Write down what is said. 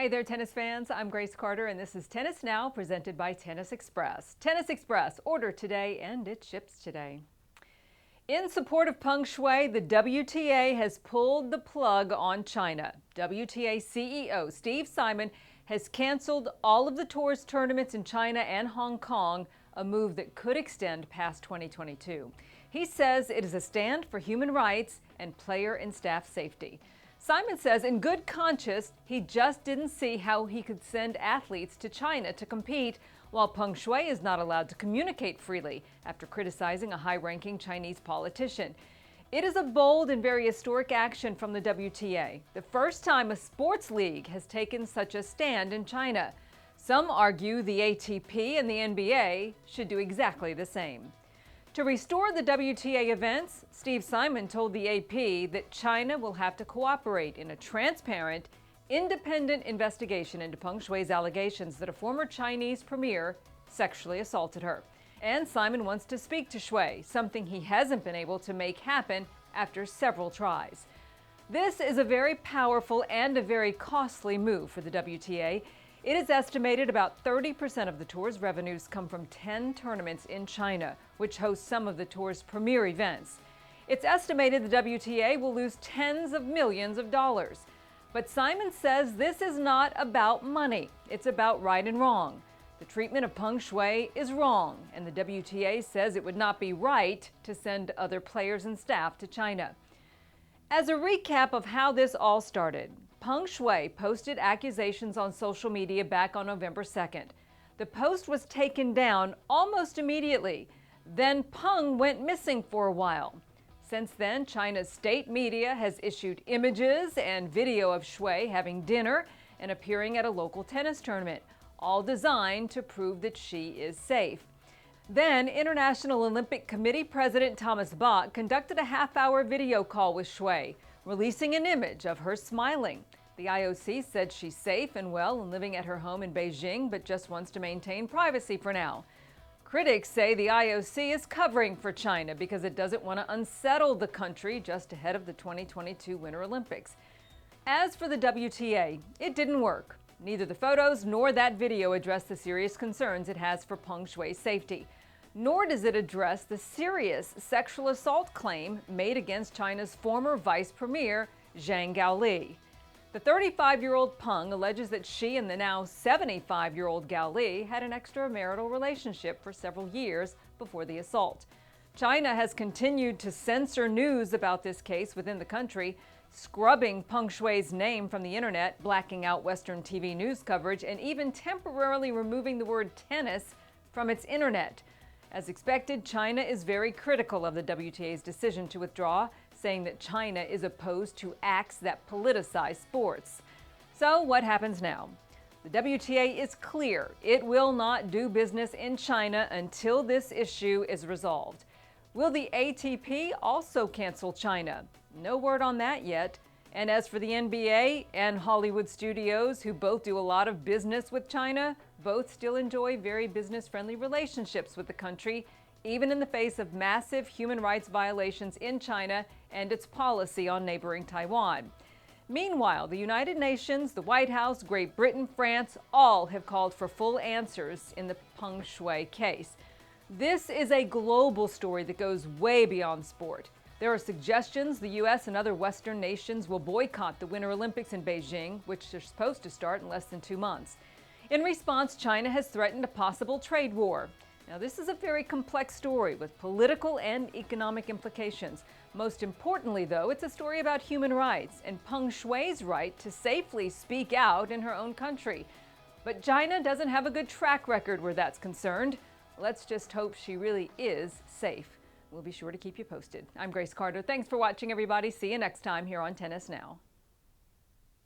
Hey there, tennis fans. I'm Grace Carter, and this is Tennis Now, presented by Tennis Express. Tennis Express, order today, and it ships today. In support of Peng Shuai, the WTA has pulled the plug on China. WTA CEO Steve Simon has canceled all of the tour's tournaments in China and Hong Kong, a move that could extend past 2022. He says it is a stand for human rights and player and staff safety. Simon says in good conscience, he just didn't see how he could send athletes to China to compete, while Peng Shuai is not allowed to communicate freely after criticizing a high-ranking Chinese politician. It is a bold and very historic action from the WTA, the first time a sports league has taken such a stand in China. Some argue the ATP and the NBA should do exactly the same. To restore the WTA events, Steve Simon told the AP that China will have to cooperate in a transparent, independent investigation into Peng Shuai's allegations that a former Chinese premier sexually assaulted her. And Simon wants to speak to Shuai, something he hasn't been able to make happen after several tries. This is a very powerful and a very costly move for the WTA. It is estimated about 30% of the tour's revenues come from 10 tournaments in China, which hosts some of the tour's premier events. It's estimated the WTA will lose tens of millions of dollars. But Simon says this is not about money. It's about right and wrong. The treatment of Peng Shuai is wrong, and the WTA says it would not be right to send other players and staff to China. As a recap of how this all started, Peng Shuai posted accusations on social media back on November 2nd. The post was taken down almost immediately. Then Peng went missing for a while. Since then, China's state media has issued images and video of Shuai having dinner and appearing at a local tennis tournament, all designed to prove that she is safe. Then, International Olympic Committee President Thomas Bach conducted a half-hour video call with Shuai, releasing an image of her smiling. The IOC said she's safe and well and living at her home in Beijing, but just wants to maintain privacy for now. Critics say the IOC is covering for China because it doesn't want to unsettle the country just ahead of the 2022 Winter Olympics. As for the WTA, it didn't work. Neither the photos nor that video address the serious concerns it has for Peng Shuai's safety. Nor does it address the serious sexual assault claim made against China's former vice premier, Zhang Gaoli. The 35-year-old Peng alleges that she and the now 75-year-old Gaoli had an extramarital relationship for several years before the assault. China has continued to censor news about this case within the country, scrubbing Peng Shuai's name from the internet, blacking out Western TV news coverage, and even temporarily removing the word tennis from its internet. As expected, China is very critical of the WTA's decision to withdraw, saying that China is opposed to acts that politicize sports. So what happens now? The WTA is clear it will not do business in China until this issue is resolved. Will the ATP also cancel China? No word on that yet. And as for the NBA and Hollywood studios, who both do a lot of business with China, both still enjoy very business-friendly relationships with the country, even in the face of massive human rights violations in China and its policy on neighboring Taiwan. Meanwhile, the United Nations, the White House, Great Britain, France, all have called for full answers in the Peng Shuai case. This is a global story that goes way beyond sport. There are suggestions the U.S. and other Western nations will boycott the Winter Olympics in Beijing, which are supposed to start in less than 2 months. In response, China has threatened a possible trade war. Now, this is a very complex story with political and economic implications. Most importantly, though, it's a story about human rights and Peng Shuai's right to safely speak out in her own country. But China doesn't have a good track record where that's concerned. Let's just hope she really is safe. We'll be sure to keep you posted. I'm Grace Carter. Thanks for watching, everybody. See you next time here on Tennis Now.